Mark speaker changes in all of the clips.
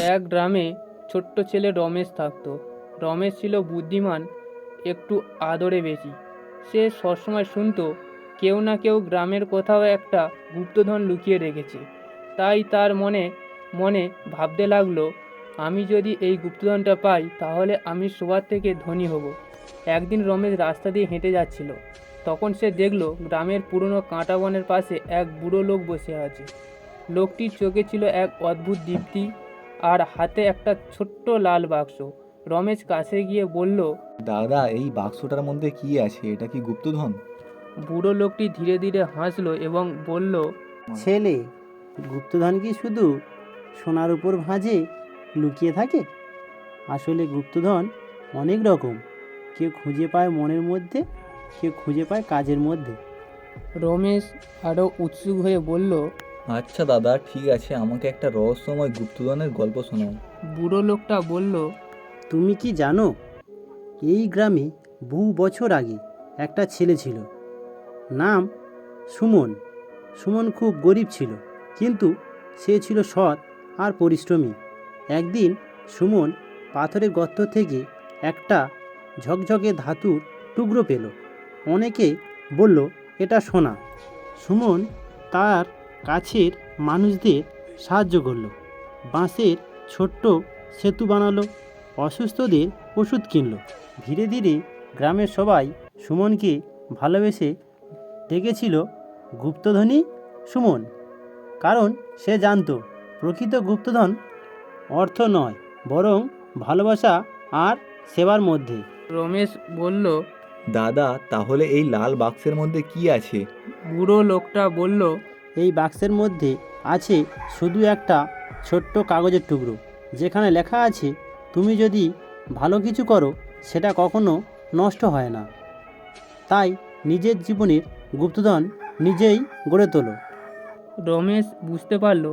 Speaker 1: এক গ্রামে ছোট্ট ছেলে রমেশ থাকতো। রমেশ ছিল বুদ্ধিমান, একটু আদরে বেশি। সে সবসময় শুনতো কেউ না কেউ গ্রামের কোথাও একটা গুপ্তধন লুকিয়ে রেখেছে। তাই তার মনে মনে ভাবতে লাগলো, আমি যদি এই গুপ্তধনটা পাই তাহলে আমি সবার থেকে ধনী হব। একদিন রমেশ রাস্তা দিয়ে হেঁটে যাচ্ছিল। তখন সে দেখলো গ্রামের পুরনো কাঁটা বনের পাশে এক বুড়ো লোক বসে আছে। লোকটির চোখে ছিল এক অদ্ভুত দীপ্তি আর হাতে একটা ছোট্ট লাল বাক্স। রমেশ কাছে গিয়ে বলল।
Speaker 2: দাদা, এই বাক্সটার মধ্যে কি আছে? এটা কি গুপ্তধন?
Speaker 1: বুড়ো লোকটি ধীরে ধীরে হাসলো এবং বলল,
Speaker 3: ছেলে, গুপ্তধন কি শুধু সোনার উপর ভাঁজে লুকিয়ে থাকে? আসলে গুপ্তধন অনেক রকম। কেউ খুঁজে পায় মনের মধ্যে, কেউ খুঁজে পায় কাজের মধ্যে।
Speaker 1: রমেশ আরও উৎসুক হয়ে বলল।
Speaker 2: আচ্ছা দাদা, ঠিক আছে, আমাকে একটা রহস্যময় গুপ্তধনের গল্প শোনাও।
Speaker 1: বুড়ো লোকটা বলল,
Speaker 3: তুমি কি জানো, এই গ্রামে বহু বছর আগে একটা ছেলে ছিল, নাম সুমন। সুমন খুব গরিব ছিল, কিন্তু সে ছিল সৎ আর পরিশ্রমী। একদিন সুমন পাথরের গর্ত থেকে একটা ঝকঝকে ধাতুর টুকরো পেল। অনেকে বলল এটা সোনা। সুমন তার কাছের মানুষদের সাহায্য করলো, বাঁশের ছোট্ট সেতু বানালো, অসুস্থদের ওষুধ কিনলো। ধীরে ধীরে গ্রামের সবাই সুমনকে ভালোবেসে ডেকেছিল গুপ্তধনী সুমন, কারণ সে জানতো প্রকৃত গুপ্তধন অর্থ নয়, বরং ভালোবাসা আর সেবার মধ্যে।
Speaker 1: রমেশ বলল।
Speaker 2: দাদা, তাহলে এই লাল বাক্সের মধ্যে কি আছে?
Speaker 1: বুড়ো লোকটা বলল,
Speaker 3: এই বাক্সের মধ্যে আছে শুধু একটা ছোট্ট কাগজের টুকরো, যেখানে লেখা আছে, তুমি যদি ভালো কিছু করো সেটা কখনো নষ্ট হয় না। তাই নিজের জীবনের গুপ্তধন নিজেই গড়ে তোলো।
Speaker 1: রমেশ বুঝতে পারল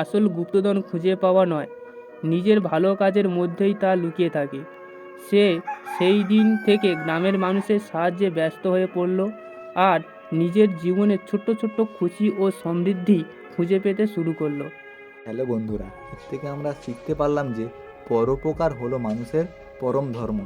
Speaker 1: আসল গুপ্তধন খুঁজে পাওয়া নয়, নিজের ভালো কাজের মধ্যেই তা লুকিয়ে থাকে। সে সেই দিন থেকে গ্রামের মানুষের সাহায্যে ব্যস্ত হয়ে পড়ল আর নিজের জীবনের ছোট্ট ছোট্ট খুশি ও সমৃদ্ধি খুঁজে পেতে শুরু করলো।
Speaker 2: হ্যালো বন্ধুরা, এর থেকে আমরা শিখতে পারলাম যে পরোপকার হলো মানুষের পরম ধর্ম।